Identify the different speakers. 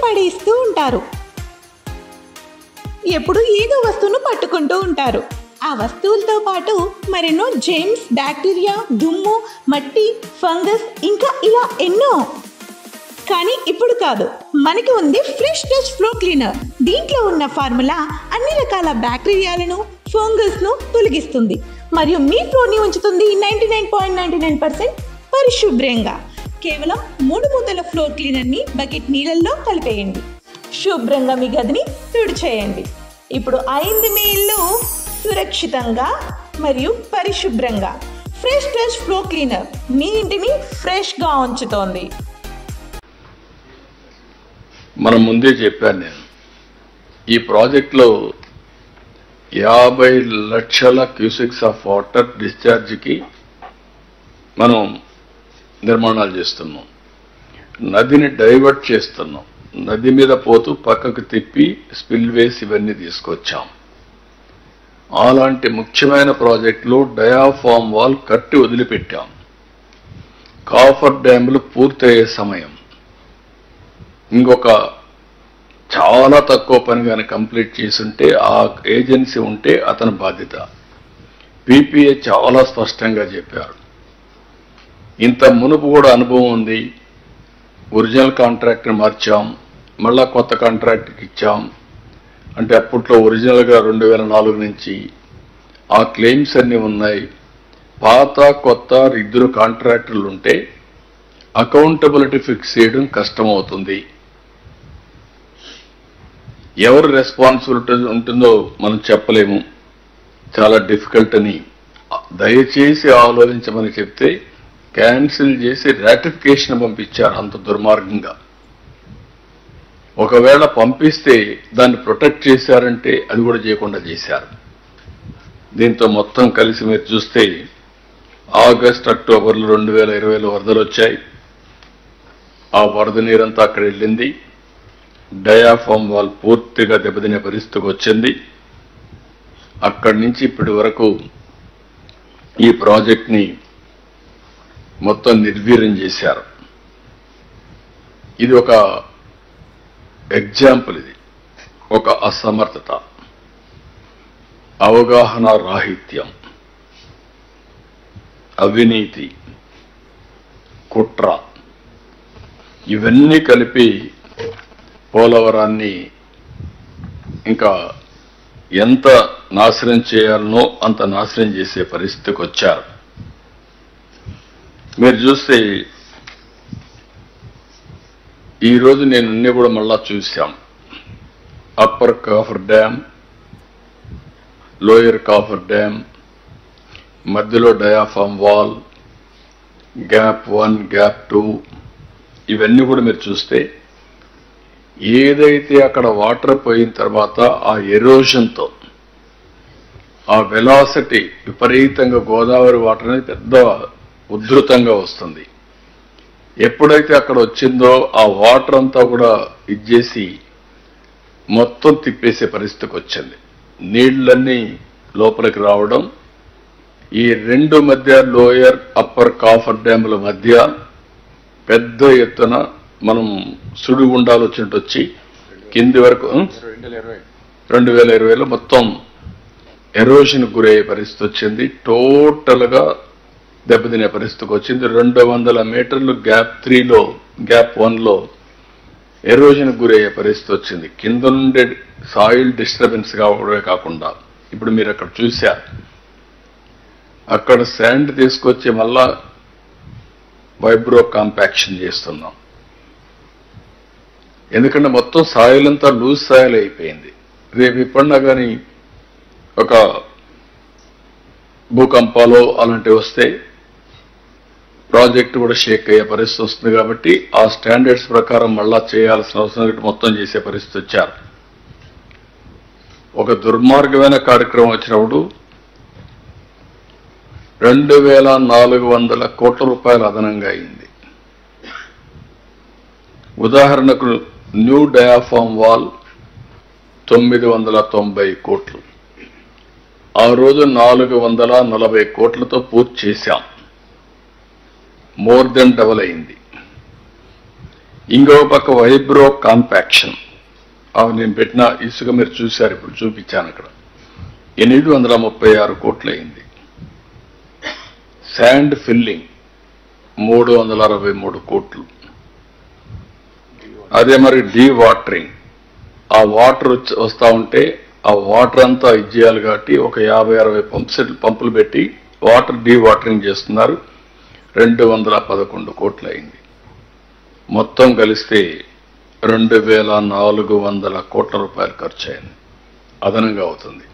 Speaker 1: పడేస్తూ ఉంటారు. ఎప్పుడు ఏదో వస్తువును పట్టుకుంటూ ఉంటారు. ఆ వస్తువులతో పాటు మరెన్నో జెమ్స్, బ్యాక్టీరియా, దుమ్ము, మట్టి, ఫంగస్, ఇంకా ఇలా ఎన్నో. కానీ ఇప్పుడు కాదు, మనకి ఉంది ఫ్రెష్ టచ్ ఫ్లో క్లీనర్. దీంట్లో ఉన్న ఫార్ములా అన్ని రకాల బ్యాక్టీరియాలను, ఫంగస్ను తొలగిస్తుంది మరియు మీ ఫ్లోర్ని ఉంచుతుంది 99.99% పరిశుభ్రంగా. కేవలం 3 మూతల ఫ్లోర్ క్లీనర్ని బకెట్ నీళ్ళల్లో కలిపేయండి. శుభ్రంగా మీ గదిని తుడిచేయండి. ఇప్పుడు అయింది మీ ఇల్లు సురక్షితంగా మరియు పరిశుభ్రంగా. ఫ్రెష్ టచ్ ఫ్లో క్లీనర్ మీ ఇంటిని ఫ్రెష్గా ఉంచుతోంది.
Speaker 2: మనం ముందే చెప్పాను, నేను ఈ ప్రాజెక్ట్లో 50 లక్షల క్యూసెక్స్ ఆఫ్ వాటర్ డిశ్చార్జ్కి మనం నిర్మాణాలు చేస్తున్నాం. నదిని డైవర్ట్ చేస్తున్నాం. నది మీద పోతూ పక్కకు తిప్పి స్పిల్వేస్ ఇవన్నీ తీసుకొచ్చాం. అలాంటి ముఖ్యమైన ప్రాజెక్టులో డయాఫామ్ వాల్ కట్టి వదిలిపెట్టాం. కాఫర్ డ్యాములు పూర్తయ్యే సమయం. ఇంకొక చాలా తక్కువ పని కానీ కంప్లీట్ చేసుంటే ఆ ఏజెన్సీ ఉంటే అతని బాధ్యత. పీపీఏ చాలా స్పష్టంగా చెప్పారు. ఇంత మునుపు కూడా అనుభవం ఉంది. ఒరిజినల్ కాంట్రాక్ట్ని మార్చాం, మళ్ళా కొత్త కాంట్రాక్ట్కి ఇచ్చాం. అంటే అప్పట్లో ఒరిజినల్గా 2004 నుంచి ఆ క్లెయిమ్స్ అన్నీ ఉన్నాయి. పాత కొత్త ఇద్దరు కాంట్రాక్టర్లు ఉంటే అకౌంటబిలిటీ ఫిక్స్ చేయడం కష్టమవుతుంది. ఎవరు రెస్పాన్సిబిలిటీ ఉంటుందో మనం చెప్పలేము, చాలా డిఫికల్ట్ అని దయచేసి ఆలోచించమని చెప్తే క్యాన్సిల్ చేసి రాటిఫికేషన్ పంపించారు. అంత దుర్మార్గంగా. ఒకవేళ పంపిస్తే దాన్ని ప్రొటెక్ట్ చేశారంటే అది కూడా చేయకుండా చేశారు. దీంతో మొత్తం కలిసి మీరు చూస్తే ఆగస్ట్, అక్టోబర్లో 2020లో వరదలు వచ్చాయి. ఆ వరద నీరంతా అక్కడ వెళ్ళింది. డయాఫామ్ వాల్ పూర్తిగా దెబ్బతినే పరిస్థితికి వచ్చింది. అక్కడి నుంచి ఇప్పటి వరకు ఈ ప్రాజెక్ట్ని మొత్తం నిర్వీర్యం చేశారు. ఇది ఒక ఎగ్జాంపుల్. ఇది ఒక అసమర్థత, అవగాహన రాహిత్యం, అవినీతి, కుట్ర ఇవన్నీ కలిపి పోలవరాన్ని ఇంకా ఎంత నాశనం చేయాలనో అంత నాశనం చేసే పరిస్థితికి వచ్చారు. మీరు చూస్తే ఈరోజు నేను అన్నీ కూడా మళ్ళా చూశాం. Upper coffer dam, lower coffer dam, మధ్యలో డయాఫామ్ వాల్, గ్యాప్ 1, గ్యాప్ 2 ఇవన్నీ కూడా మీరు చూస్తే ఏదైతే అక్కడ వాటర్ పోయిన తర్వాత ఆ ఎరోషన్తో ఆ వెలాసిటీ విపరీతంగా గోదావరి వాటర్ అనేది పెద్ద ఉధృతంగా వస్తుంది. ఎప్పుడైతే అక్కడ వచ్చిందో ఆ వాటర్ అంతా కూడా ఇచ్చేసి మొత్తం తిప్పేసే పరిస్థితికి వచ్చింది. నీళ్లన్నీ లోపలికి రావడం, ఈ రెండు మధ్య లోయర్ అప్పర్ కాఫర్ డ్యాముల మధ్య పెద్ద ఎత్తున మనం సుడిగుండాలు వచ్చినట్టు వచ్చి కింది వరకు 2020లో మొత్తం ఎరోషన్ గురయ్యే పరిస్థితి వచ్చింది. టోటల్ గా దెబ్బతినే పరిస్థితికి వచ్చింది. 200 మీటర్లు గ్యాప్ 3లో, గ్యాప్ 1లో ఎరోషన్ గురయ్యే పరిస్థితి వచ్చింది. కింద నుండే సాయిల్ డిస్టర్బెన్స్ కావడమే కాకుండా ఇప్పుడు మీరు అక్కడ చూశారు, అక్కడ శాండ్ తీసుకొచ్చి మళ్ళా వైబ్రో కాంపాక్షన్ చేస్తున్నాం. ఎందుకంటే మొత్తం సాయిల్ అంతా లూజ్ సాయిల్ అయిపోయింది. రేపు ఇప్పుడన్నా కానీ ఒక భూకంపాలు అలాంటివి వస్తే ప్రాజెక్ట్ కూడా షేక్ అయ్యే పరిస్థితి వస్తుంది. కాబట్టి ఆ స్టాండర్డ్స్ ప్రకారం మళ్ళా చేయాల్సిన అవసరం మొత్తం చేసే పరిస్థితి వచ్చారు. ఒక దుర్మార్గమైన కార్యక్రమం వచ్చినప్పుడు 2400 కోట్ల రూపాయలు అదనంగా అయింది. ఉదాహరణకు న్యూ డయాఫామ్ వాల్ 990 కోట్లు. ఆ రోజు 440 కోట్లతో పూర్తి చేశాం. మోర్ దెన్ డబల్ అయింది. ఇంకో పక్క వైబ్రో కాంపాక్షన్, నేను పెట్టిన ఇసుక మీరు చూశారు, ఇప్పుడు చూపించాను అక్కడ 836 కోట్లు అయింది. శాండ్ ఫిల్లింగ్ 363 కోట్లు. అదే మరి డీ వాటరింగ్, ఆ వాటర్ వస్తా ఉంటే ఆ వాటర్ అంతా ఇచ్చేయాలి కాబట్టి ఒక 50-60 పంపులు పెట్టి వాటర్ డీ వాటరింగ్ చేస్తున్నారు. 211 కోట్లు అయింది. మొత్తం కలిస్తే 2400 కోట్ల రూపాయలు ఖర్చు అయింది, అదనంగా అవుతుంది.